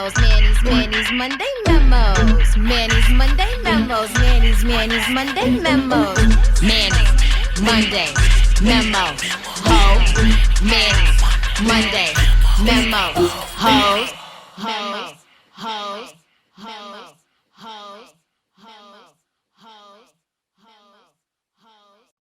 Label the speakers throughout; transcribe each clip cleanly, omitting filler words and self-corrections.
Speaker 1: memos. Manny's Monday memos. Manny's Monday memos. Manny's Monday memos. Manny, Monday, memo. Ho, Manny, Monday, memo. Hoes, hoes, hoes, hoes, hoes, hoes,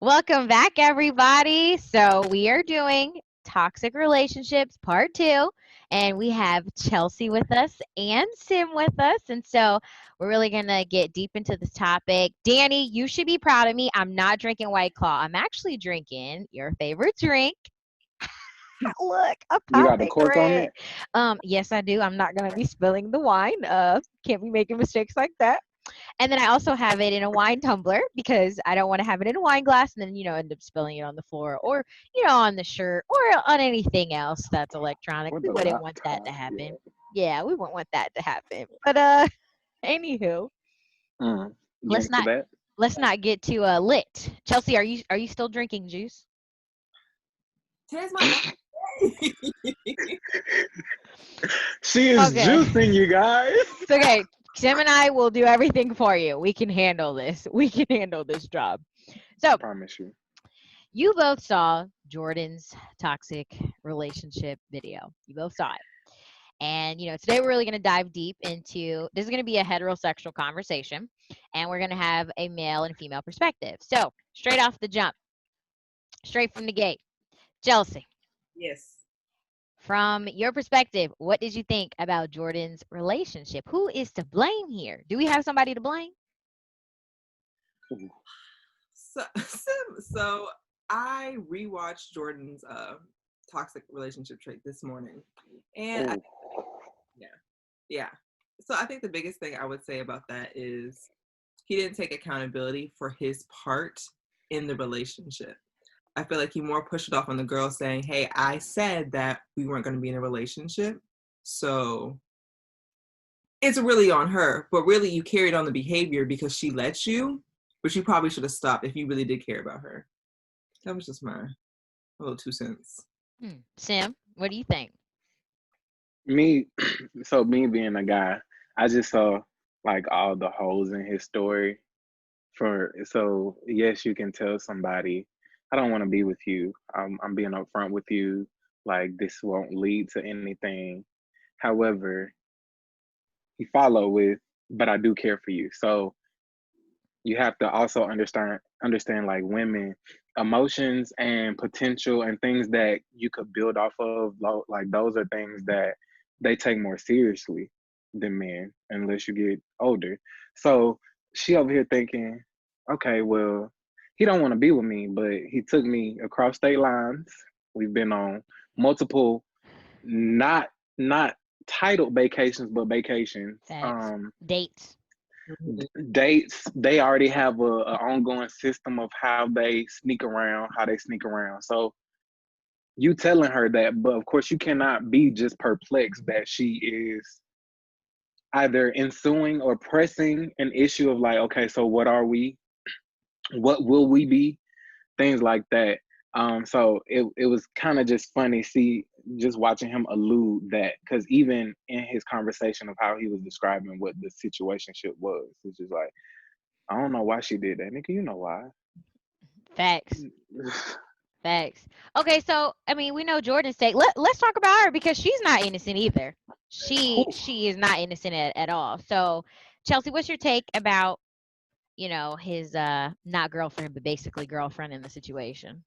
Speaker 2: Welcome back, everybody. So, we are doing Toxic Relationships Part 2, and we have Chelsea with us and Sim with us. And so, we're really going to get deep into this topic. Danny, you should be proud of me. I'm not drinking White Claw, I'm actually drinking your favorite drink. Look, a
Speaker 3: You got the cork on
Speaker 2: pomegranate.
Speaker 3: it?
Speaker 2: Yes, I do. I'm not going to be spilling the wine. Can't be making mistakes like that. And then I also have it in a wine tumbler because I don't want to have it in a wine glass and then, end up spilling it on the floor or, on the shirt or on anything else that's electronic.
Speaker 3: With
Speaker 2: We
Speaker 3: the
Speaker 2: wouldn't want that
Speaker 3: laptop,
Speaker 2: to happen.
Speaker 3: yeah.
Speaker 2: Yeah, we wouldn't want that to happen. But anywho,
Speaker 3: Mm.
Speaker 2: let's
Speaker 3: Drink to
Speaker 2: not
Speaker 3: that.
Speaker 2: let's not get too lit. Chelsea, are you still drinking juice?
Speaker 4: Today's my
Speaker 3: She is
Speaker 2: Okay.
Speaker 3: juicing, you guys.
Speaker 2: It's okay. Tim and I will do everything for you. We can handle this. We can handle this job. So,
Speaker 3: I promise you.
Speaker 2: you both saw Jordan's toxic relationship video. You both saw it. And, today we're really going to dive deep into this is going to be a heterosexual conversation, and we're going to have a male and female perspective. So, straight off the jump, straight from the gate, Chelsea,
Speaker 4: Yes.
Speaker 2: from your perspective, what did you think about Jordan's relationship? Who is to blame here? Do we have somebody to blame?
Speaker 4: So I rewatched Jordan's toxic relationship trait this morning, and yeah. So I think the biggest thing I would say about that is he didn't take accountability for his part in the relationship. I feel like he more pushed it off on the girl saying, hey, I said that we weren't going to be in a relationship. So it's really on her. But really, you carried on the behavior because she let you, but you probably should have stopped if you really did care about her. That was just my little 2 cents.
Speaker 2: Sim, what do you think?
Speaker 3: Me, so me being a guy, I just saw like all the holes in his story. So yes, you can tell somebody, I don't want to be with you. I'm being upfront with you. Like this won't lead to anything. However, he followed with, but I do care for you. So you have to also understand like women emotions and potential and things that you could build off of, like those are things that they take more seriously than men unless you get older. So she over here thinking, okay, well, he don't want to be with me, but he took me across state lines. We've been on multiple not titled vacations but vacations.
Speaker 2: Facts. Dates.
Speaker 3: Dates, they already have a ongoing system of how they sneak around, so you telling her that, but of course you cannot be just perplexed that she is either ensuing or pressing an issue of like, okay, so what are we, what will we be, things like that. So it was kind of just funny just watching him allude that, because even in his conversation of how he was describing what the situationship was, it's just like, I don't know why she did that, nigga. You know why?
Speaker 2: Facts. Facts. Okay, so I mean, we know Jordan's take. Let's talk about her because she's not innocent either. She is not innocent at all. So, Chelsea, what's your take about his not girlfriend but basically girlfriend in the situation?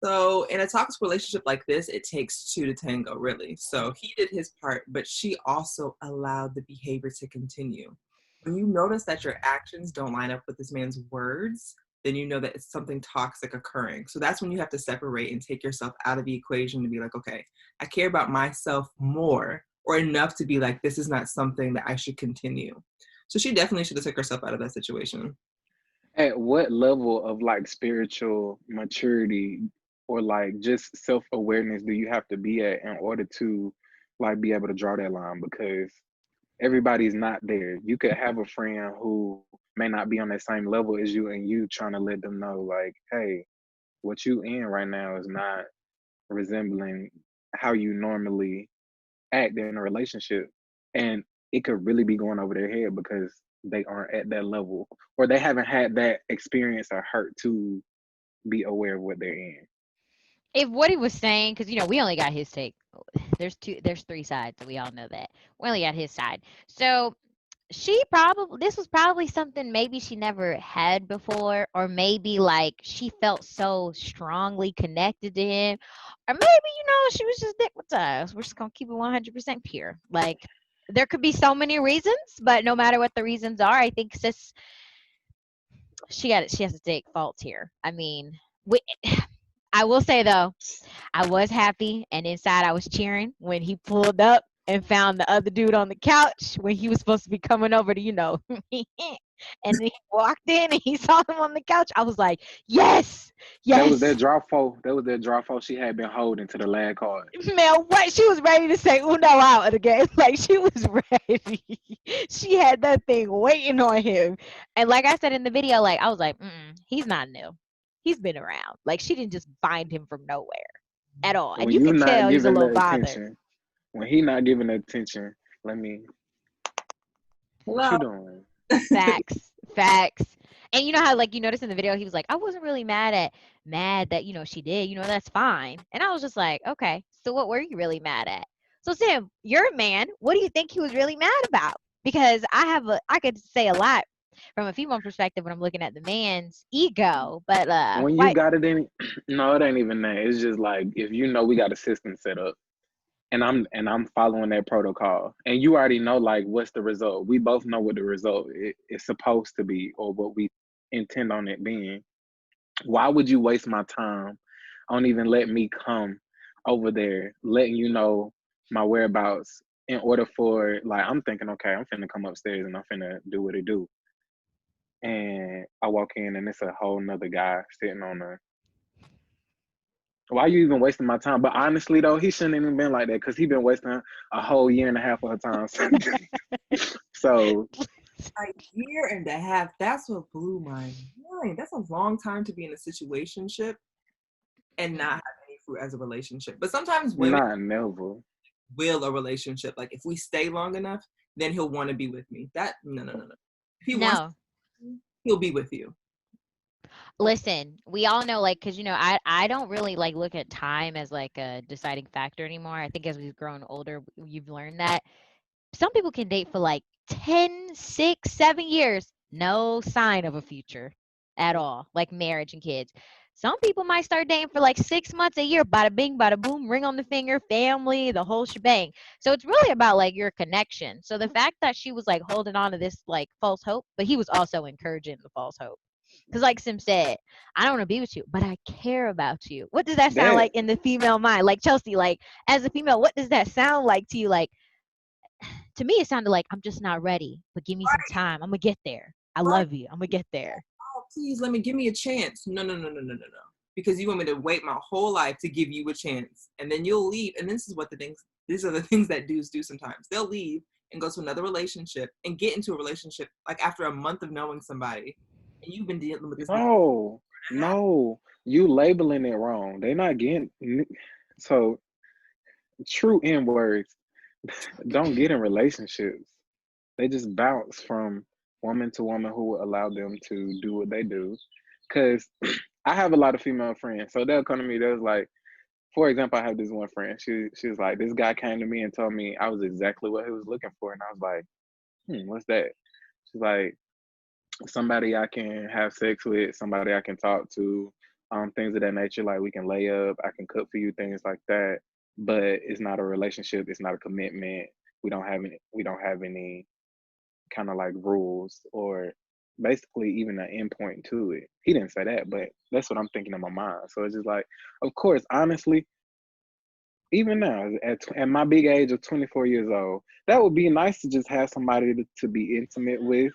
Speaker 4: So in a toxic relationship like this, it takes 2 to tango, really. So he did his part, but she also allowed the behavior to continue. When you notice that your actions don't line up with this man's words, then you know that it's something toxic occurring. So that's when you have to separate and take yourself out of the equation to be like, okay, I care about myself more or enough to be like, this is not something that I should continue. So she definitely should have took herself out of that situation.
Speaker 3: At what level of like spiritual maturity or like just self-awareness do you have to be at in order to like be able to draw that line? Because everybody's not there. You could have a friend who may not be on that same level as you, and you trying to let them know like, hey, what you in right now is not resembling how you normally act in a relationship. and it could really be going over their head because they aren't at that level or they haven't had that experience or hurt to be aware of what they're in.
Speaker 2: If what he was saying, because we only got his take. There's three sides, so we all know that. We only got his side. So this was probably something maybe she never had before, or maybe like she felt so strongly connected to him, or maybe she was just dickmatized. We're just gonna keep it 100% pure. Like there could be so many reasons, but no matter what the reasons are, I think sis she has to take fault here. I mean, we, I will say though, I was happy, and inside I was cheering when he pulled up and found the other dude on the couch when he was supposed to be coming over to, and then he walked in and he saw him on the couch. I was like, yes,
Speaker 3: That was that
Speaker 2: yes.
Speaker 3: draw four. That was that draw four she had been holding to the last card.
Speaker 2: Man, what? She was ready to say Uno out of the game. Like, she was ready. She had that thing waiting on him. And like I said in the video, like, I was like, he's not new. He's been around. Like, she didn't just find him from nowhere at all. And
Speaker 3: When
Speaker 2: you
Speaker 3: you
Speaker 2: could
Speaker 3: not
Speaker 2: tell he was a
Speaker 3: giving
Speaker 2: little
Speaker 3: the
Speaker 2: bothered.
Speaker 3: attention, when he not giving the attention, let me. What
Speaker 4: Hello.
Speaker 3: you doing?
Speaker 2: Facts. Facts. And you know how, like, you noticed in the video, he was like, I wasn't really mad that, she did, that's fine. And I was just like, okay, so what were you really mad at? So Sim, you're a man. What do you think he was really mad about? Because I could say a lot from a female perspective when I'm looking at the man's ego, but
Speaker 3: When you
Speaker 2: why?
Speaker 3: got it in, no, it ain't even that. It's just like if we got a system set up, and I'm following that protocol, and you already know like what's the result. We both know what the result is supposed to be, or what we intend on it being. Why would you waste my time on even letting me come over there, letting you know my whereabouts in order for like I'm thinking, okay, I'm finna come upstairs and I'm finna do what it do. And I walk in and it's a whole nother guy sitting on the why are you even wasting my time? But honestly though, he shouldn't even been like that because he been wasting a whole year and a half of her time. So
Speaker 4: A year and a half. That's what blew my mind. That's a long time to be in a situationship and not have any fruit as a relationship. But sometimes women
Speaker 3: not never.
Speaker 4: will a relationship. Like if we stay long enough, then he'll want to be with me. That no. If he wants,
Speaker 2: No.
Speaker 4: he'll be with you.
Speaker 2: Listen, we all know, like, because I don't really like look at time as like a deciding factor anymore. I think as we've grown older, you've learned that some people can date for like 10, 6, 7 years, no sign of a future at all, like marriage and kids. Some people might start dating for like 6 months, a year, bada bing, bada boom, ring on the finger, family, the whole shebang. So it's really about like your connection. So the fact that she was like holding on to this like false hope, but he was also encouraging the false hope. Because, like Sim said, I don't want to be with you, but I care about you. What does that sound
Speaker 3: That
Speaker 2: like in the female mind? Like, Chelsea, like, as a female, what does that sound like to you? Like, to me, it sounded like I'm just not ready, but give me some time. I'm gonna get there. I
Speaker 4: Right.
Speaker 2: love you. I'm gonna get there.
Speaker 4: Oh, please give me a chance. No. Because you want me to wait my whole life to give you a chance. And then you'll leave. And these are the things that dudes do sometimes. They'll leave and go to another relationship and get into a relationship like after a month of knowing somebody. And you've been dealing with this.
Speaker 3: no, you labeling it wrong. They not getting so true N words don't get in relationships. They just bounce from woman to woman who will allow them to do what they do. Cause I have a lot of female friends, so they'll come to me. There's like, for example, I have this one friend. She was like, this guy came to me and told me I was exactly what he was looking for, and I was like, what's that? She's like, somebody I can have sex with, somebody I can talk to, things of that nature. Like we can lay up, I can cook for you, things like that. But it's not a relationship. It's not a commitment. We don't have any kind of like rules or basically even an endpoint to it. He didn't say that, but that's what I'm thinking in my mind. So it's just like, of course, honestly, even now at my big age of 24 years old, that would be nice to just have somebody to be intimate with,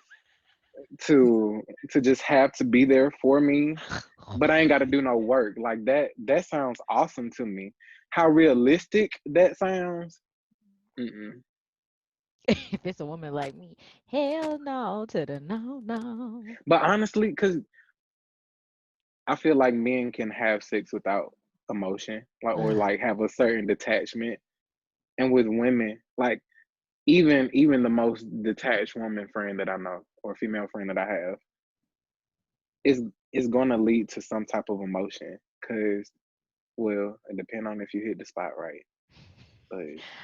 Speaker 3: to just have to be there for me, but I ain't got to do no work. Like that sounds awesome to me. How realistic that sounds. Mm-mm.
Speaker 2: If it's a woman like me, hell no to the no, no.
Speaker 3: But honestly, because I feel like men can have sex without emotion, like or
Speaker 2: Ugh.
Speaker 3: like have a certain detachment, and with women, like even the most detached woman friend that I know or female friend that I have is going to lead to some type of emotion because well, it depends on if you hit the spot right. But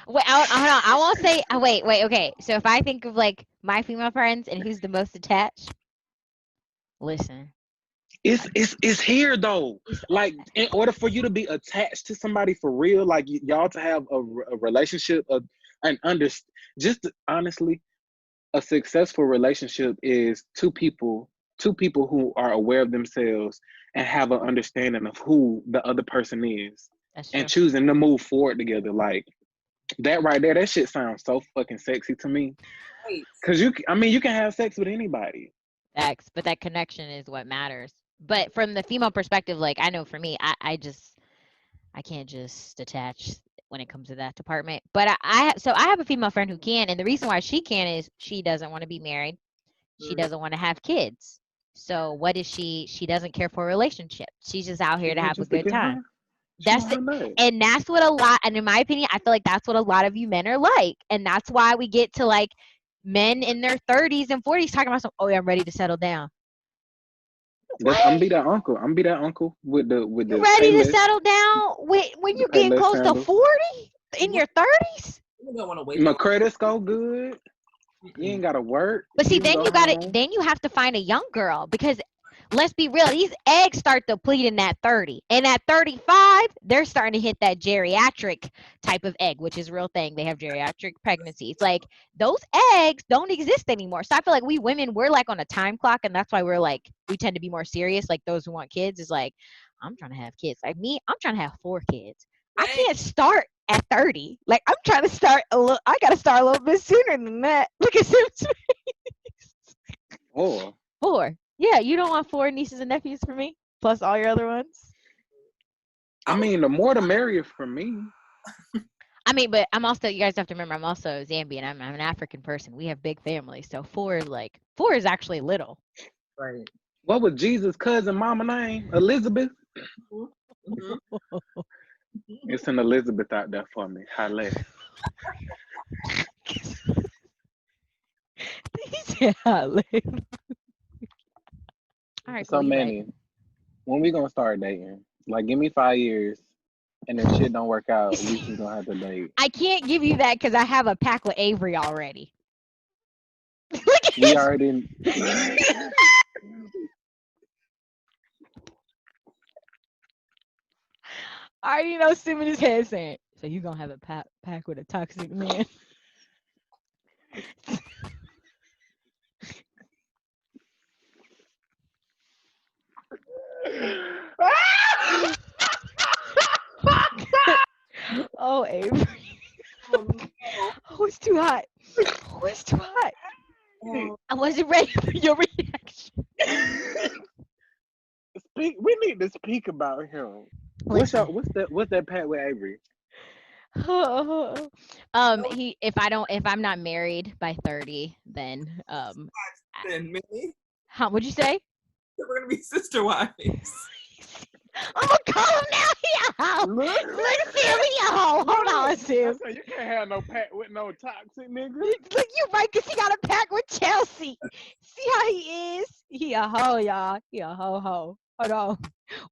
Speaker 2: Wait, hold on. I won't say. Wait. Okay. So if I think of like my female friends and who's the most attached, listen,
Speaker 3: it's here though.
Speaker 2: it's
Speaker 3: Like in order for you to be attached to somebody for real, like y'all to have a relationship, and just honestly, a successful relationship is two people who are aware of themselves and have an understanding of who the other person is
Speaker 2: that's
Speaker 3: and
Speaker 2: true.
Speaker 3: choosing to move forward together. Like that right there, that shit sounds so fucking sexy to me.
Speaker 4: Right.
Speaker 3: Cause I mean, you can have sex with anybody.
Speaker 2: Facts, but that connection is what matters. But from the female perspective, like I know for me, I can't just detach when it comes to that department. But so I have a female friend who can, and the reason why she can is she doesn't want to be married. She
Speaker 4: Mhm.
Speaker 2: doesn't want to have kids. So what is she? She doesn't care for a relationship. She's just out
Speaker 3: She
Speaker 2: here to
Speaker 3: wants
Speaker 2: have a
Speaker 3: just to
Speaker 2: good
Speaker 3: get
Speaker 2: time.
Speaker 3: high. She
Speaker 2: That's
Speaker 3: want
Speaker 2: it.
Speaker 3: her nut.
Speaker 2: And that's what a lot, and in my opinion, I feel like that's what a lot of you men are like. And that's why we get to like men in their 30s and 40s talking about some, oh yeah, I'm ready to settle down.
Speaker 3: I'm
Speaker 2: What?
Speaker 3: be that uncle. I'm be that uncle with
Speaker 2: You
Speaker 3: the
Speaker 2: ready to
Speaker 3: Payless,
Speaker 2: settle down when
Speaker 3: the
Speaker 2: you're getting
Speaker 3: Payless
Speaker 2: close to
Speaker 3: sandals.
Speaker 2: 40 in
Speaker 4: You
Speaker 2: your 30s?
Speaker 4: don't want to wait
Speaker 3: My
Speaker 4: all.
Speaker 3: credit score good. You
Speaker 4: Mm-mm.
Speaker 3: ain't gotta work.
Speaker 2: But see,
Speaker 3: You can
Speaker 2: then
Speaker 3: go
Speaker 2: you gotta
Speaker 3: home.
Speaker 2: then you have to find a young girl because let's be real, these eggs start depleting at 30. And at 35, they're starting to hit that geriatric type of egg, which is a real thing. They have geriatric pregnancies. Like those eggs don't exist anymore. So I feel like we women, we're like on a time clock, and that's why we're like we tend to be more serious. Like those who want kids is like, I'm trying to have kids. Like me, I'm trying to have 4 kids. I
Speaker 4: Hey,
Speaker 2: can't start at 30. Like I'm trying to start a little I gotta start a little bit sooner than that. Look at Sims.
Speaker 3: Or
Speaker 2: 4. Yeah, you don't want 4 nieces and nephews for me, plus all your other ones.
Speaker 3: I
Speaker 4: I'm
Speaker 3: mean, the more the merrier for me.
Speaker 2: I mean, but I'm also you guys have to remember I'm also Zambian. I'm an African person. We have big families, so 4 is actually little.
Speaker 4: right.
Speaker 3: What was Jesus' cousin mama name? Elizabeth?
Speaker 4: Mm-hmm.
Speaker 3: It's an Elizabeth out there for me. Halle.
Speaker 2: He said, "Holly." All right, cool.
Speaker 3: So
Speaker 2: You right.
Speaker 3: Manny, when we gonna start dating? Like, give me 5 years, and if shit don't work out, we just gonna have to date.
Speaker 2: I can't give you that because I have a pack with Avery already. Look at
Speaker 3: We
Speaker 2: his.
Speaker 3: already.
Speaker 2: I already know Sim in his head saying, "So you gonna have a pack with a toxic man?" Oh, Avery.
Speaker 4: Oh, no.
Speaker 2: Oh, it's too hot. Oh, it's too hot.
Speaker 4: Oh,
Speaker 2: I wasn't ready for your reaction.
Speaker 3: Speak. We need to speak about him.
Speaker 2: Listen.
Speaker 3: What's that Pat with Avery?
Speaker 4: no,
Speaker 2: If I'm not married by 30, then
Speaker 4: then, Manny.
Speaker 2: what'd you say?
Speaker 4: We're gonna be sister wives.
Speaker 2: I'm gonna call him now. He a hoe.
Speaker 3: Look.
Speaker 2: Look, Sam, he a hoe. Hold on, Sam.
Speaker 3: So you can't have no Pat with no toxic nigga.
Speaker 2: Look, you right, cause he got a pack with Chelsea. See how he is? He a hoe, y'all. He a ho. Hold on.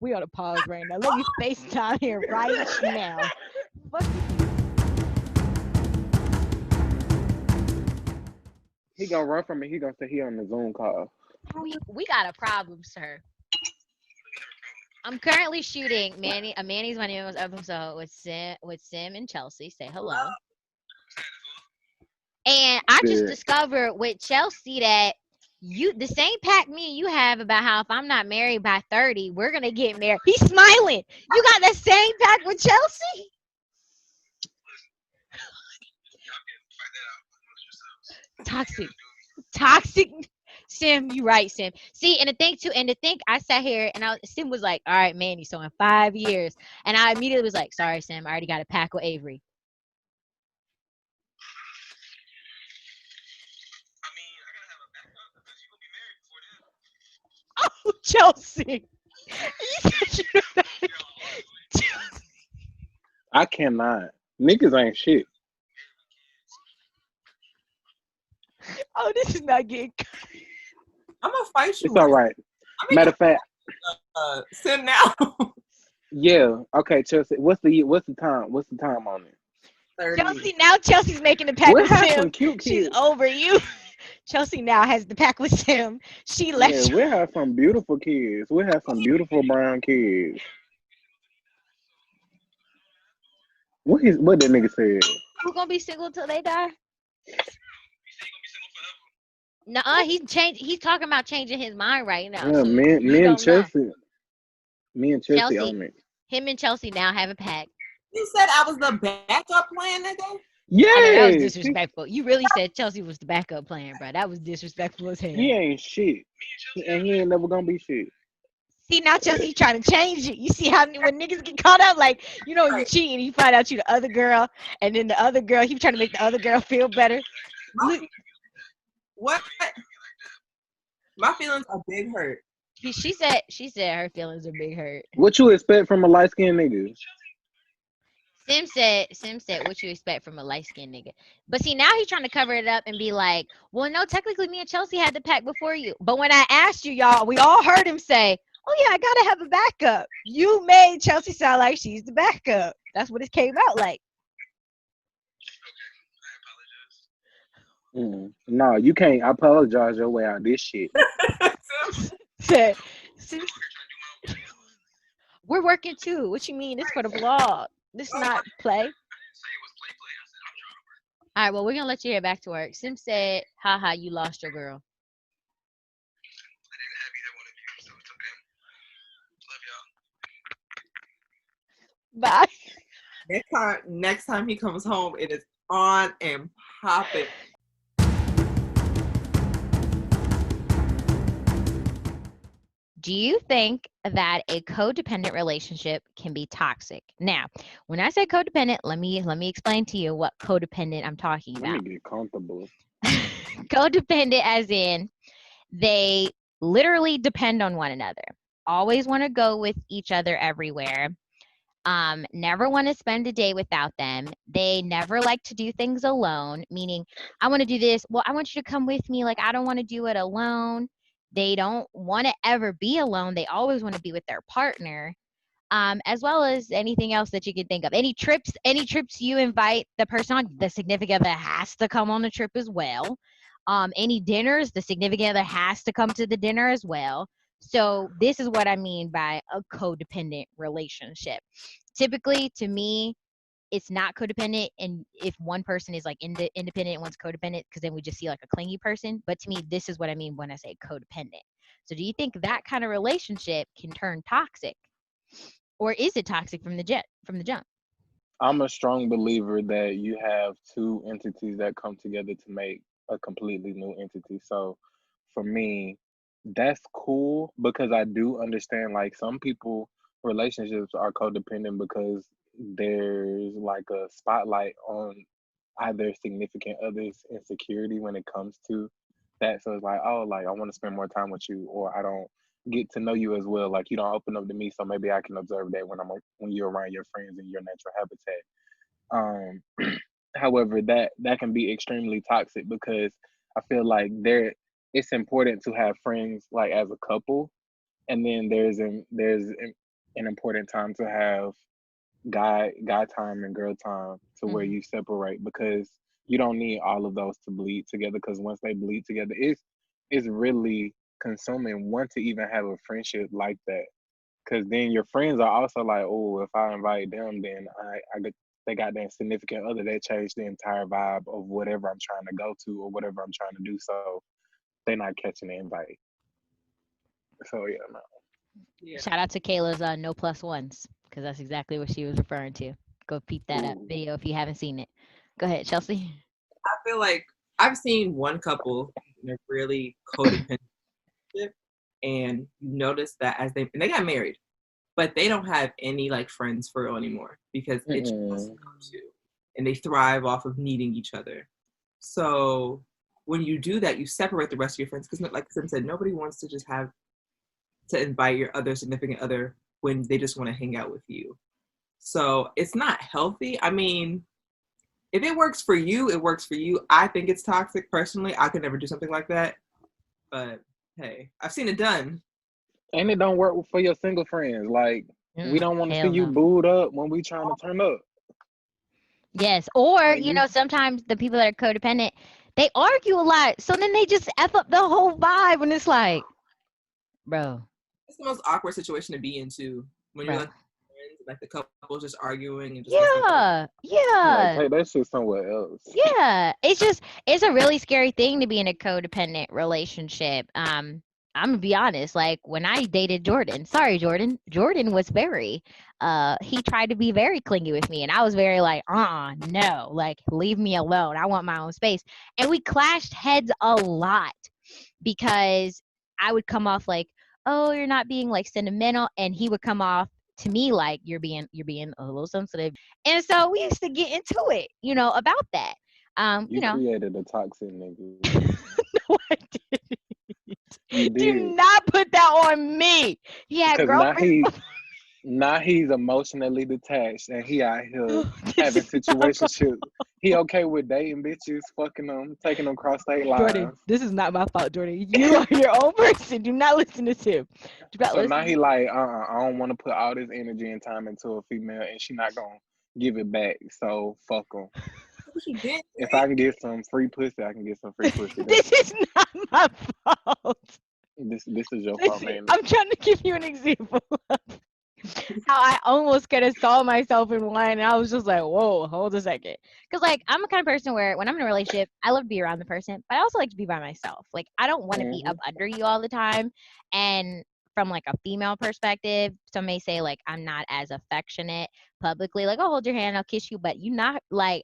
Speaker 2: We on a pause right now. Let me FaceTime here right now. Fuck.
Speaker 3: He gonna run from me. He gonna say he on the Zoom call.
Speaker 2: We got a problem, sir. I'm currently shooting Manny's My Name episode with Sim and Chelsea. Say hello. And I just
Speaker 3: Good.
Speaker 2: discovered with Chelsea that the same pack me and you have about how if I'm not married by 30, we're gonna get married. He's smiling. You got the same pack with Chelsea? Toxic. Sim, you right, Sim. See, and the thing too, I sat here and Sim was like, all right, Manny, so in 5 years. And I immediately was like, sorry, Sim, I already got a pack with Avery. Oh, Chelsea. You said you
Speaker 3: I cannot. Niggas ain't shit.
Speaker 2: Oh, this is not getting.
Speaker 4: I'm gonna fight you.
Speaker 3: It's all right.
Speaker 4: I mean,
Speaker 3: Matter of fact,
Speaker 4: Sim now.
Speaker 3: yeah. Okay, Chelsea. What's the time? What's the time on it?
Speaker 4: 30.
Speaker 2: Chelsea, now Chelsea's making the pack
Speaker 3: We'll
Speaker 2: with
Speaker 3: have
Speaker 2: Sim.
Speaker 3: some cute
Speaker 2: She's
Speaker 3: kids.
Speaker 2: over you. Chelsea now has the pack with Sim. She left.
Speaker 3: Yeah, we'll have some beautiful kids. We'll have some beautiful brown kids. What that nigga said?
Speaker 2: Who gonna be single till they die? Nuh-uh, he's talking about changing his mind right now.
Speaker 3: Yeah,
Speaker 2: So
Speaker 3: me
Speaker 2: you
Speaker 3: and
Speaker 2: don't know.
Speaker 3: Chelsea
Speaker 2: Chelsea,
Speaker 3: own it.
Speaker 2: him and Chelsea now have a pact.
Speaker 4: You said I was the backup plan, nigga.
Speaker 2: I know that was
Speaker 3: Yes,
Speaker 2: disrespectful. You really said Chelsea was the backup plan, bro. That was disrespectful as hell.
Speaker 3: he ain't shit, and he ain't never gonna be shit.
Speaker 2: See, now Chelsea trying to change it. You see how when niggas get caught up, like, you know, you cheating, you find out you the other girl, and then the other girl, he trying to make the other girl feel better.
Speaker 4: What? My feelings are big hurt.
Speaker 2: She said her feelings are big hurt.
Speaker 3: What you expect from a light skinned nigga?
Speaker 2: Sim said what you expect from a light-skinned nigga. But see, now he's trying to cover it up and be like, well, no, technically me and Chelsea had the pack before you. But when I asked you, y'all, we all heard him say, oh yeah, I gotta have a backup. You made Chelsea sound like she's the backup. That's what it came out like.
Speaker 3: No, you can't apologize your way out of this shit.
Speaker 2: Said, we're working too. What you mean? It's for the vlog. This is not play. All right, well, we're gonna let you get back to work. Sim said, haha, you lost your girl. Bye.
Speaker 4: Next time he comes home, it is on and popping.
Speaker 2: Do you think that a codependent relationship can be toxic? Now, when I say codependent, let me explain to you what codependent I'm talking about.
Speaker 3: Let me get comfortable.
Speaker 2: Codependent as in they literally depend on one another. Always want to go with each other everywhere. Never want to spend a day without them. They never like to do things alone, meaning I want to do this. Well, I want you to come with me. Like, I don't want to do it alone. They don't want to ever be alone. They always want to be with their partner, as well as anything else that you can think of. Any trips you invite the person on, the significant other has to come on the trip as well. Any dinners, the significant other has to come to the dinner as well. So this is what I mean by a codependent relationship. Typically, to me, it's not codependent, and if one person is like independent and one's codependent, because then we just see like a clingy person. But to me, this is what I mean when I say codependent. So do you think that kind of relationship can turn toxic, or is it toxic from the jump?
Speaker 3: I'm a strong believer that you have two entities that come together to make a completely new entity. So for me, that's cool because I do understand like some people relationships are codependent because there's like a spotlight on either significant other's insecurity when it comes to that. So it's like, oh, like I want to spend more time with you, or I don't get to know you as well. Like you don't open up to me, so maybe I can observe that when you're around your friends in your natural habitat. However, that can be extremely toxic because I feel like it's important to have friends like as a couple, and then there's an important time to have guy time and girl time to where you separate because you don't need all of those to bleed together because once they bleed together it's really consuming one to even have a friendship like that because then your friends are also like, oh, if I invite them, then I get they got that significant other that changed the entire vibe of whatever I'm trying to go to or whatever I'm trying to do, so they're not catching the invite. So yeah, no.
Speaker 4: Yeah.
Speaker 2: Shout out to Kayla's no plus ones, because that's exactly what she was referring to. Go peep that up video if you haven't seen it. Go ahead, Chelsea.
Speaker 4: I feel like I've seen one couple in a really codependent relationship, and you notice that as they got married, but they don't have any like friends for real anymore because it's just two, and they thrive off of needing each other. So when you do that, you separate the rest of your friends because, like Sim said, nobody wants to just have to invite your other significant other when they just want to hang out with you. So it's not healthy. I mean, if it works for you, it works for you. I think it's toxic personally. I could never do something like that. But hey, I've seen it done.
Speaker 3: And it don't work for your single friends. Like, we don't want to see
Speaker 2: Hell
Speaker 3: you
Speaker 2: no.
Speaker 3: booed up when we trying to turn up.
Speaker 2: Yes. Or,
Speaker 3: Like,
Speaker 2: you know, sometimes the people that are codependent, they argue a lot. So then they just F up the whole vibe. And it's like, bro,
Speaker 4: It's the most awkward situation to be in too. When you're
Speaker 2: bro.
Speaker 4: like friends, like the couple's just arguing and just listening.
Speaker 2: Yeah.
Speaker 3: like,
Speaker 2: Yeah.
Speaker 3: take that shit somewhere else.
Speaker 2: Yeah. It's a really scary thing to be in a codependent relationship. I'm gonna be honest, like when I dated Jordan, sorry, Jordan was very, he tried to be very clingy with me. And I was very like, no, like leave me alone. I want my own space. And we clashed heads a lot because I would come off like, oh, you're not being like sentimental. And he would come off to me like you're being a little sensitive. And so we used to get into it, you know, about that.
Speaker 3: You created a toxic nigga.
Speaker 2: No, I didn't.
Speaker 3: You
Speaker 2: Do
Speaker 3: did.
Speaker 2: not put that on me. He had
Speaker 3: Because
Speaker 2: girlfriends.
Speaker 3: now he's emotionally detached and he out here
Speaker 2: This
Speaker 3: having
Speaker 2: is not my
Speaker 3: situationships. He okay with dating bitches, fucking them, taking them cross state
Speaker 2: Jordan,
Speaker 3: lines.
Speaker 2: this is not my fault, Jordan. You are your own person. Do not listen to Tim. Do not
Speaker 3: So
Speaker 2: listen.
Speaker 3: now he like, I don't want to put all this energy and time into a female, and she not gonna give it back. So fuck him.
Speaker 4: She did.
Speaker 3: If I can get some free pussy, I can get some free pussy.
Speaker 2: This is not my fault.
Speaker 3: This is your fault,
Speaker 2: Listen,
Speaker 3: man.
Speaker 2: I'm trying to give you an example of how I almost could have saw myself in one, and I was just like, whoa, hold a second. Because, like, I'm the kind of person where when I'm in a relationship, I love to be around the person, but I also like to be by myself. Like, I don't want to be up under you all the time. And from, like, a female perspective, some may say, like, I'm not as affectionate publicly. Like, I'll hold your hand, I'll kiss you, but you're not, like,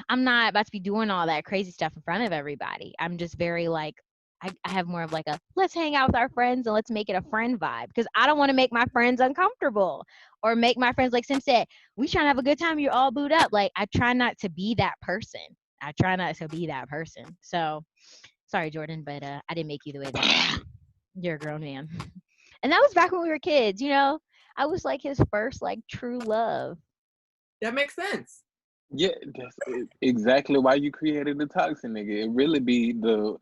Speaker 2: I'm not about to be doing all that crazy stuff in front of everybody. I'm just very, like, I have more of like a let's hang out with our friends and let's make it a friend vibe because I don't want to make my friends uncomfortable or make my friends like Sim said, we trying to have a good time. You're all booed up. Like I try not to be that person. I try not to be that person. So sorry, Jordan, but I didn't make you the way that you're a grown man. And that was back when we were kids, you know? I was like his first like true love.
Speaker 4: That makes sense.
Speaker 3: Yeah, that's exactly why you created the toxic nigga. It really be the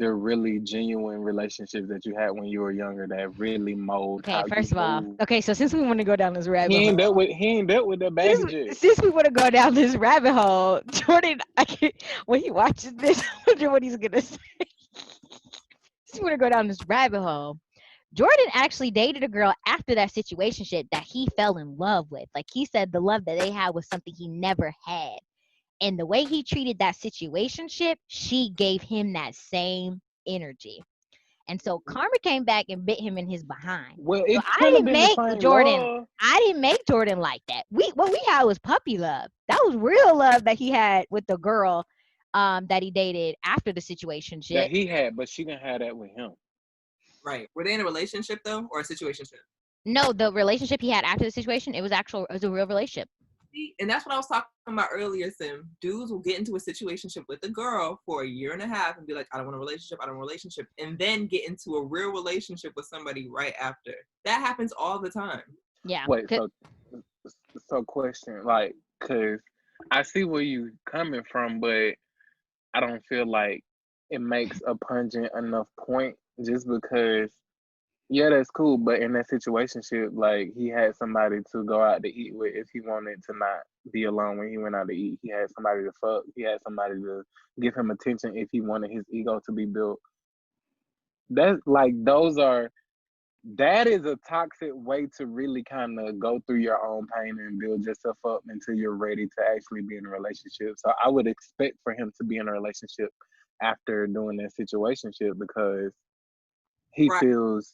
Speaker 3: really genuine relationships that you had when you were younger that really mold
Speaker 2: Okay,
Speaker 3: how
Speaker 2: first
Speaker 3: you
Speaker 2: of all,
Speaker 3: move.
Speaker 2: okay, so since we want to go down this rabbit
Speaker 3: He
Speaker 2: hole,
Speaker 3: ain't dealt with that baggage yet.
Speaker 2: since we want to go down this rabbit hole, Jordan, when he watches this, I wonder what he's gonna say. Since we want to go down this rabbit hole, Jordan actually dated a girl after that situationship that he fell in love with. Like he said, the love that they had was something he never had. And the way he treated that situationship, she gave him that same energy. And so karma came back and bit him in his behind.
Speaker 3: Well,
Speaker 2: So
Speaker 3: it could have been the same love.
Speaker 2: I didn't make Jordan like that. What we had was puppy love. That was real love that he had with the girl that he dated after the situationship.
Speaker 3: That he had, but she didn't have that with him.
Speaker 4: Right. Were they in a relationship though, or a situationship?
Speaker 2: No, the relationship he had after the situation, it was a real relationship.
Speaker 4: And that's what I was talking about earlier, Sim. Dudes will get into a situationship with a girl for a year and a half and be like, I don't want a relationship, I don't want a relationship, and then get into a real relationship with somebody right after. That happens all the time.
Speaker 2: Yeah.
Speaker 3: Wait, so question, like, cause I see where you coming from, but I don't feel like it makes a pungent enough point just because yeah, that's cool, but in that situationship, like he had somebody to go out to eat with if he wanted to not be alone when he went out to eat. He had somebody to fuck. He had somebody to give him attention if he wanted his ego to be built. That's like that is a toxic way to really kind of go through your own pain and build yourself up until you're ready to actually be in a relationship. So I would expect for him to be in a relationship after doing that situationship because he
Speaker 4: Right.
Speaker 3: feels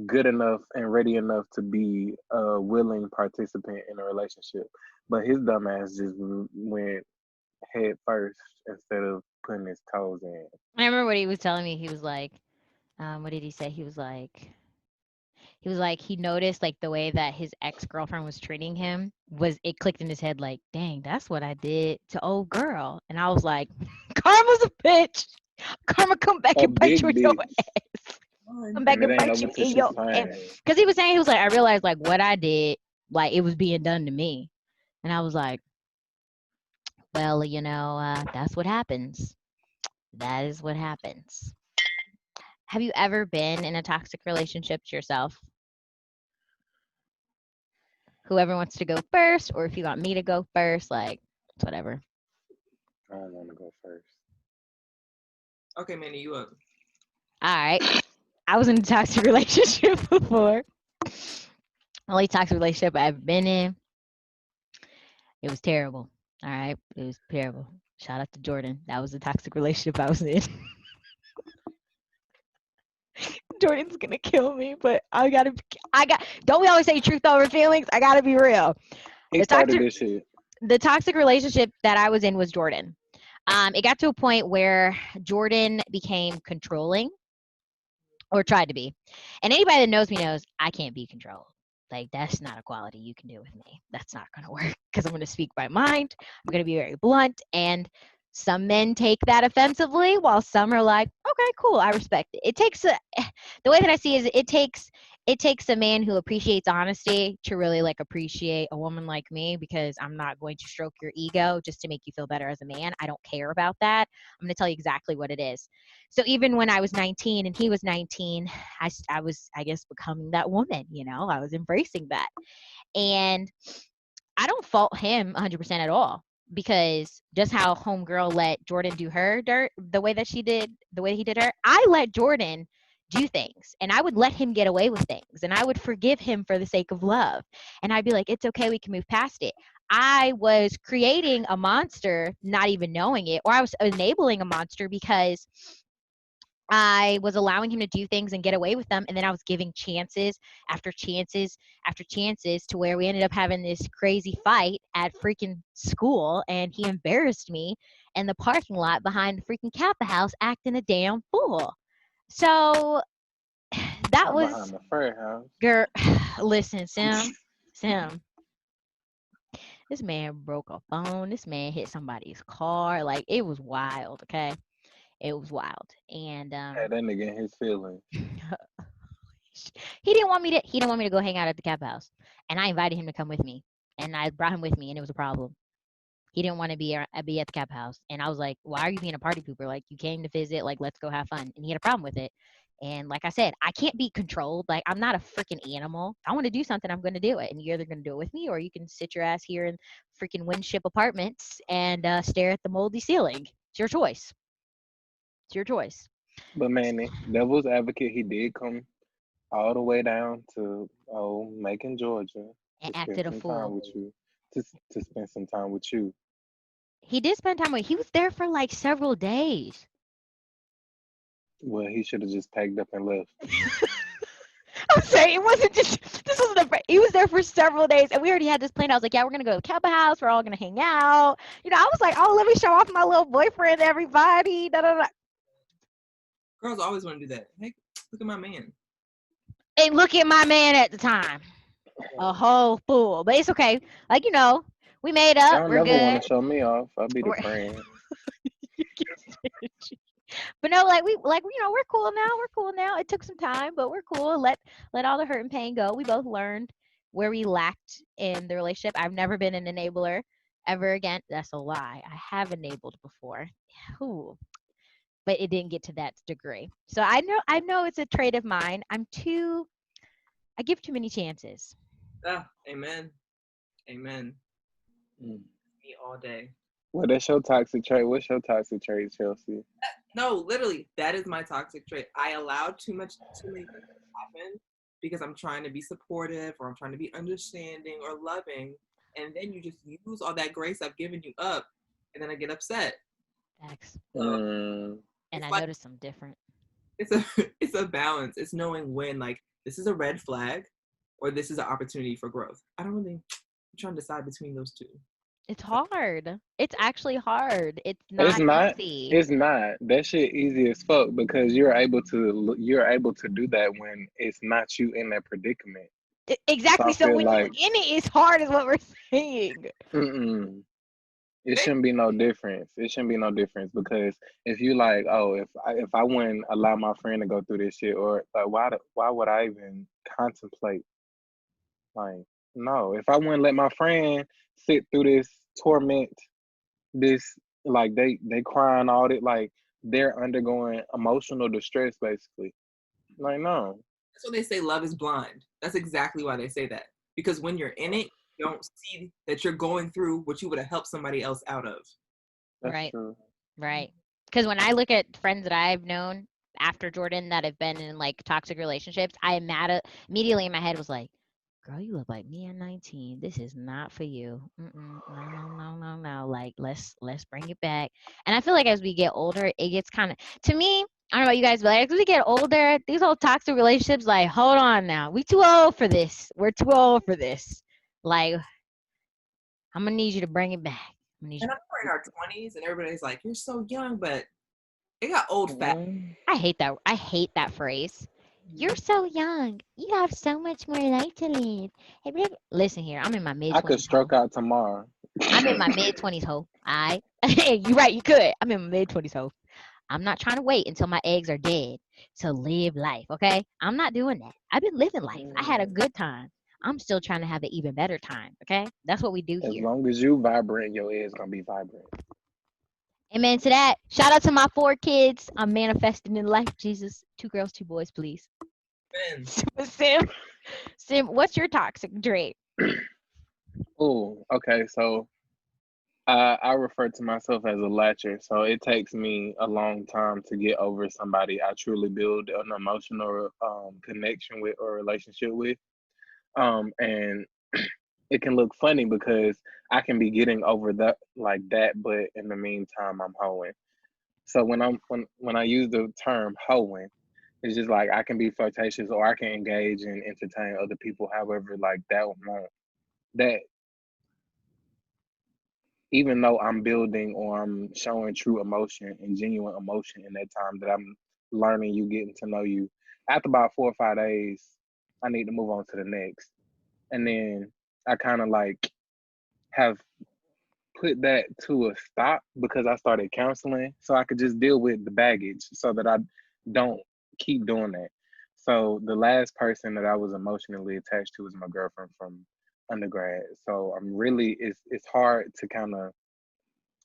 Speaker 3: good enough and ready enough to be a willing participant in a relationship. But his dumb ass just went head first instead of putting his toes in.
Speaker 2: I remember what he was telling me. He was like, what did he say? He was like he noticed like the way that his ex-girlfriend was treating him was it clicked in his head like, dang, that's what I did to old girl. And I was like, karma's a bitch. Karma come back
Speaker 3: A
Speaker 2: and bite you in
Speaker 3: big
Speaker 2: your
Speaker 3: bitch.
Speaker 2: ass. Come back
Speaker 3: And it
Speaker 2: and
Speaker 3: ain't
Speaker 2: bite
Speaker 3: over
Speaker 2: you
Speaker 3: till
Speaker 2: in
Speaker 3: she
Speaker 2: your ass.
Speaker 3: find.
Speaker 2: Because he was saying, he was like, I realized like what I did, like it was being done to me. And I was like, Well, that's what happens. That is what happens. Have you ever been in a toxic relationship yourself? Whoever wants to go first, or if you want me to go first, like, it's whatever.
Speaker 3: I don't want to go first.
Speaker 4: Okay, Manny, you up?
Speaker 2: All right. I was in a toxic relationship before. Only toxic relationship I've been in. It was terrible. All right. It was terrible. Shout out to Jordan. That was the toxic relationship I was in. Jordan's gonna kill me, but don't we always say truth over feelings? I gotta be real.
Speaker 3: He
Speaker 2: The
Speaker 3: started
Speaker 2: toxic
Speaker 3: this shit.
Speaker 2: the toxic relationship that I was in was Jordan. It got to a point where Jordan became controlling, or tried to be. And anybody that knows me knows I can't be controlled. Like, that's not a quality you can do with me. That's not going to work because I'm going to speak my mind. I'm going to be very blunt. And some men take that offensively, while some are like, okay, cool, I respect it. The way that I see it is it takes a man who appreciates honesty to really like appreciate a woman like me, because I'm not going to stroke your ego just to make you feel better as a man. I don't care about that. I'm going to tell you exactly what it is. So even when I was 19 and he was 19, I was, I guess, becoming that woman. I was embracing that. And I don't fault him 100% at all, because just how homegirl let Jordan do her dirt the way that she did, the way he did her, I let Jordan do things, and I would let him get away with things, and I would forgive him for the sake of love. And I'd be like, it's okay, we can move past it. I was creating a monster, not even knowing it, or I was enabling a monster because I was allowing him to do things and get away with them. And then I was giving chances after chances after chances, to where we ended up having this crazy fight at freaking school. And he embarrassed me in the parking lot behind the freaking Kappa house, acting a damn fool. So that
Speaker 3: I'm behind
Speaker 2: was,
Speaker 3: the fire house.
Speaker 2: girl, listen, Sim, this man broke a phone. This man hit somebody's car. Like, it was wild, okay? It was wild. And
Speaker 3: Had that nigga in his feelings.
Speaker 2: he didn't want me to go hang out at the Cap House, and I invited him to come with me, and I brought him with me, and it was a problem. He didn't want to be at the Cap House, and I was like, "Why are you being a party pooper? Like, you came to visit, like, let's go have fun." And he had a problem with it. And like I said, I can't be controlled. Like, I'm not a freaking animal. If I want to do something, I'm going to do it, and you're either going to do it with me, or you can sit your ass here in freaking Winship Apartments and stare at the moldy ceiling. It's your choice. It's your choice.
Speaker 3: But man, devil's advocate, he did come all the way down to Macon, Georgia,
Speaker 2: And
Speaker 3: to spend
Speaker 2: acted a
Speaker 3: some time
Speaker 2: fool.
Speaker 3: with you. To spend some time with you.
Speaker 2: He did spend time with. He was there for like several days.
Speaker 3: Well, he should have just packed up and left.
Speaker 2: I'm saying it wasn't just. This wasn't the. He was there for several days, and we already had this plan. I was like, yeah, we're gonna go to the Kappa house. We're all gonna hang out. I was like, oh, let me show off my little boyfriend, to everybody. Da, da, da.
Speaker 4: Girls always want to do that. Hey, look at my man.
Speaker 2: And look at my man at the time, a whole fool. But it's okay. Like, we made up.
Speaker 3: Y'all
Speaker 2: We're
Speaker 3: never want
Speaker 2: good.
Speaker 3: to show me off. I'll be the
Speaker 2: We're-
Speaker 3: friend.
Speaker 2: But no, like we're cool now. We're cool now. It took some time, but we're cool. Let all the hurt and pain go. We both learned where we lacked in the relationship. I've never been an enabler ever again. That's a lie. I have enabled before. Ooh, but it didn't get to that degree. So I know it's a trait of mine. I give too many chances.
Speaker 4: Ah, amen. Amen.
Speaker 3: Mm.
Speaker 4: Me all day.
Speaker 3: Well, that's your toxic trait. What's your toxic trait, Chelsea?
Speaker 4: No, literally, that is my toxic trait. I allow too many things to happen because I'm trying to be supportive, or I'm trying to be understanding or loving, and then you just use all that grace I've given you up, and then I get upset.
Speaker 2: Facts.
Speaker 4: So
Speaker 3: Mm.
Speaker 2: And
Speaker 4: it's
Speaker 2: I
Speaker 4: like
Speaker 2: noticed I'm different.
Speaker 4: it's a it's a balance. It's knowing when, like, this is a red flag or this is an opportunity for growth. I'm trying to decide between those two.
Speaker 2: It's hard. It's actually hard. It's
Speaker 3: It's
Speaker 2: not
Speaker 3: not.
Speaker 2: easy.
Speaker 3: It's not. That shit easy as fuck because you're able to do that when it's not you in that predicament. So
Speaker 2: Exactly.
Speaker 3: I
Speaker 2: So
Speaker 3: feel
Speaker 2: when you
Speaker 3: like
Speaker 2: in it, it's hard, is what we're saying.
Speaker 3: mm-mm, it
Speaker 4: Maybe
Speaker 3: shouldn't be no difference. It shouldn't be no difference because if you like, oh, if I wouldn't allow my friend to go through this shit, or like, why would I even contemplate? Like, no, if I wouldn't let my friend sit through this torment, this, like they crying all that, like they're undergoing emotional distress basically. Like no.
Speaker 4: That's why they say love is blind. That's exactly why they say that. Because when you're in it, you don't see that you're going through what you would have helped somebody else out of.
Speaker 3: That's
Speaker 2: Right.
Speaker 3: true.
Speaker 2: Right. Because when I look at friends that I've known after Jordan that have been in like toxic relationships, I am mad at immediately in my head was like, girl, you look like me at 19. This is not for you. Mm-mm, no, no, no, no, no. Like let's bring it back. And I feel like as we get older, it gets kind of to me. I don't know about you guys, but like, as we get older, these old toxic relationships, like, hold on now, we too old for this. We're too old for this. Like, I'm gonna need you to bring it back. I'm gonna need you.
Speaker 4: And I know we're in our 20s and everybody's like, you're so young, but it got old fast.
Speaker 3: Mm,
Speaker 2: I hate that. I hate that phrase. You're so young. You have so much more life to live. Hey, listen here. I'm in my mid
Speaker 3: I could
Speaker 2: 20s, ho.
Speaker 3: stroke out tomorrow.
Speaker 2: I'm in my mid 20s, ho. I. You're right. You could. I'm in my mid 20s, ho. I'm not trying to wait until my eggs are dead to live life. Okay. I'm not doing that. I've been living life. I had a good time. I'm still trying to have an even better time. Okay. That's what we do
Speaker 3: As
Speaker 2: here.
Speaker 3: long as you vibrant, your ears gonna be vibrant.
Speaker 2: Amen to that. Shout out to my 4 kids. I'm manifesting in life, Jesus. 2 girls, 2 boys, please.
Speaker 4: Ben,
Speaker 2: Sim, Sim, what's your toxic trait?
Speaker 3: Oh, okay. So I refer to myself as a latcher. So it takes me a long time to get over somebody I truly build an emotional connection with or relationship with. And it can look funny because I can be getting over that like that, but in the meantime, I'm hoeing. So when I use the term hoeing, it's just like I can be flirtatious or I can engage and entertain other people. However, like that won't that even though I'm building or I'm showing true emotion and genuine emotion in that time that I'm learning you, getting to know you, after about 4 or 5 days, I need to move on to the next. And then I kind of like have put that to a stop because I started counseling so I could just deal with the baggage so that I don't keep doing that. So the last person that I was emotionally attached to was my girlfriend from undergrad. So I'm really it's hard to kind of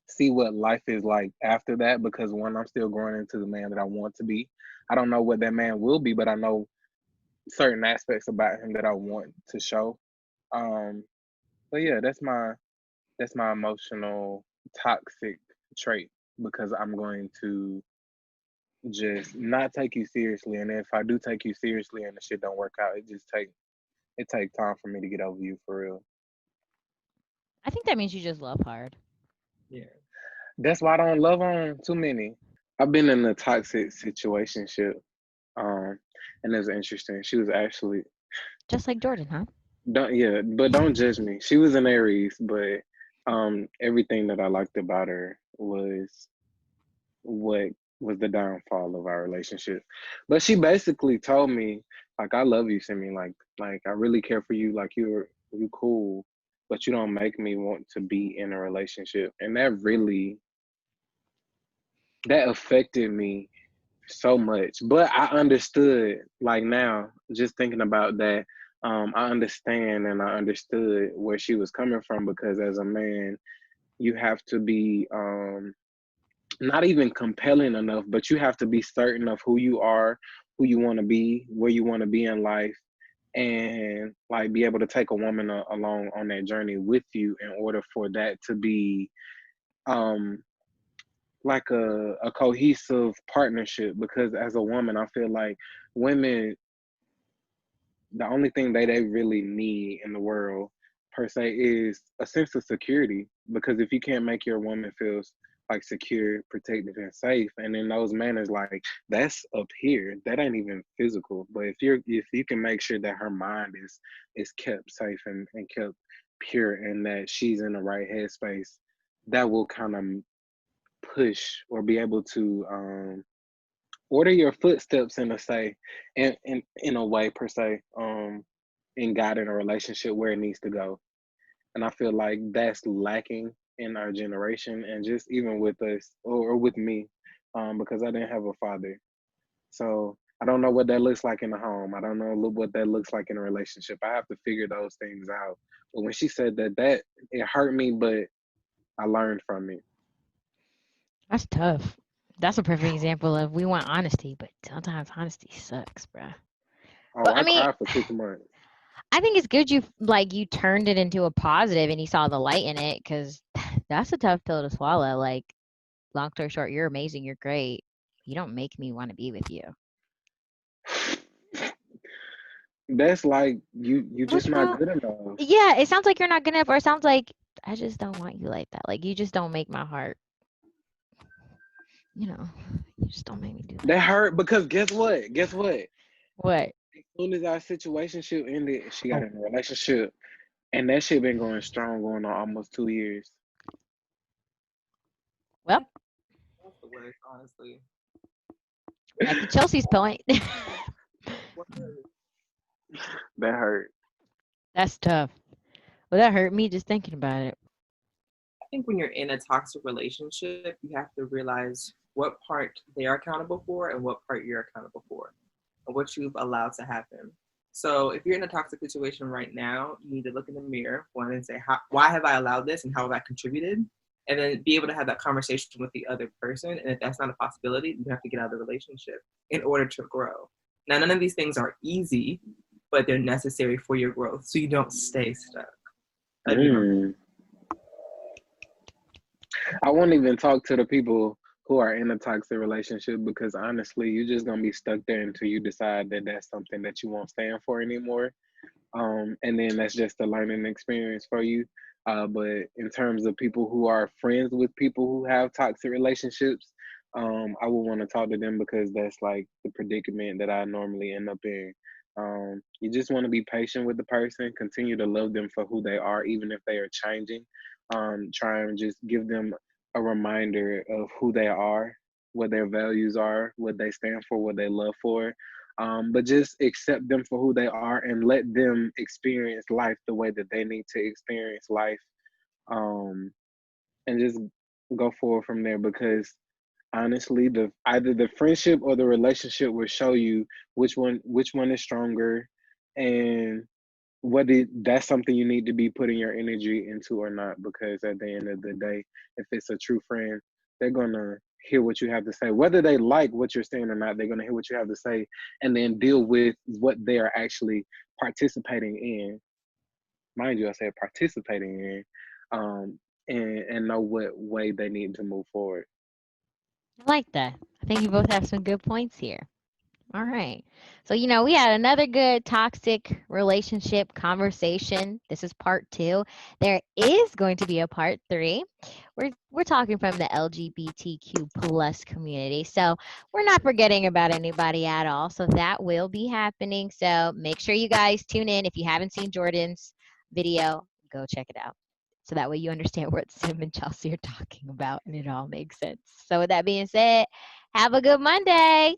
Speaker 3: see what life is like after that because one, I'm still growing into the man that I want to be. I don't know what that man will be, but I know certain aspects about him that I want to show. Um, but yeah, that's my emotional toxic trait because I'm going to just not take you seriously. And if I do take you seriously and the shit don't work out, it take time for me to get over you for real.
Speaker 2: I think that means you just love hard.
Speaker 4: yeah.
Speaker 3: That's why I don't love on too many. I've been in a toxic situationship, um, and it was interesting. She was actually
Speaker 2: Just like Jordan, huh?
Speaker 3: don't yeah, but don't judge me. She was an Aries, but everything that I liked about her was what was the downfall of our relationship. But she basically told me, like, I love you, Simi. Like I really care for you. Like you cool, but you don't make me want to be in a relationship. And that affected me so much. But I understood, like now, just thinking about that, I understand and I understood where she was coming from because as a man, you have to be not even compelling enough, but you have to be certain of who you are, who you want to be, where you want to be in life, and like be able to take a woman along on that journey with you in order for that to be um like a cohesive partnership. Because as a woman, I feel like women, the only thing they really need in the world per se is a sense of security, because if you can't make your woman feel like secure, protected, and safe, and in those manners, like that's up here, that ain't even physical. But if you can make sure that her mind is kept safe and kept pure and that she's in the right headspace, that will kind of push or be able to order your footsteps in a say in a way per se in guiding a relationship where it needs to go. And I feel like that's lacking in our generation and just even with us or with me, because I didn't have a father. So I don't know what that looks like in the home. I don't know what that looks like in a relationship. I have to figure those things out. But when she said that, it hurt me, but I learned from it.
Speaker 2: That's tough. That's a perfect example of we want honesty, but sometimes honesty sucks, bruh.
Speaker 3: Oh,
Speaker 2: But I
Speaker 3: I
Speaker 2: mean,
Speaker 3: cried for 6 months.
Speaker 2: I think it's good you like you turned it into a positive and you saw the light in it because that's a tough pill to swallow. Like, long story short, you're amazing, you're great. You don't make me want to be with you.
Speaker 3: That's like you just
Speaker 2: What's
Speaker 3: not
Speaker 2: wrong?
Speaker 3: good enough.
Speaker 2: Yeah, it sounds like you're not good enough, or it sounds like I just don't want you like that. Like you just don't make my heart. You know, you just don't make me do that.
Speaker 3: That hurt because guess what? Guess what?
Speaker 2: What?
Speaker 3: As soon as our situationship ended, she got
Speaker 2: Oh,
Speaker 3: in a relationship, and that shit been going strong, going on almost 2 years.
Speaker 2: well,
Speaker 4: That's the worst, honestly.
Speaker 2: back to Chelsea's point.
Speaker 4: Word.
Speaker 3: That hurt.
Speaker 2: That's tough. Well, that hurt me just thinking about it.
Speaker 4: I think when you're in a toxic relationship, you have to realize what part they are accountable for and what part you're accountable for, and what you've allowed to happen. So if you're in a toxic situation right now, you need to look in the mirror, one, and say, why have I allowed this and how have I contributed? And then be able to have that conversation with the other person. And if that's not a possibility, you have to get out of the relationship in order to grow. Now, none of these things are easy, but they're necessary for your growth so you don't stay stuck. That'd be my
Speaker 3: Mm. I won't even talk to the people who are in a toxic relationship because honestly, you're just gonna be stuck there until you decide that that's something that you won't stand for anymore. And then that's just a learning experience for you. But in terms of people who are friends with people who have toxic relationships, I would want to talk to them because that's like the predicament that I normally end up in. You just want to be patient with the person, continue to love them for who they are, even if they are changing. Try and just give them a reminder of who they are, what their values are, what they stand for, what they love for, but just accept them for who they are and let them experience life the way that they need to experience life, um, and just go forward from there. Because honestly, the either the friendship or the relationship will show you which one is stronger, and that's something you need to be putting your energy into or not. Because at the end of the day, if it's a true friend, they're gonna hear what you have to say, whether they like what you're saying or not. They're gonna hear what you have to say and then deal with what they are actually participating in. Mind you, I said participating in, and know what way they need to move forward.
Speaker 2: I like that. I think you both have some good points here. All right. So, we had another good toxic relationship conversation. This is part 2. There is going to be a part 3. We're talking from the LGBTQ plus community. So, we're not forgetting about anybody at all. So, that will be happening. So, make sure you guys tune in. If you haven't seen Jordan's video, go check it out. So that way you understand what Sim and Chelsea are talking about and it all makes sense. So, with that being said, have a good Monday.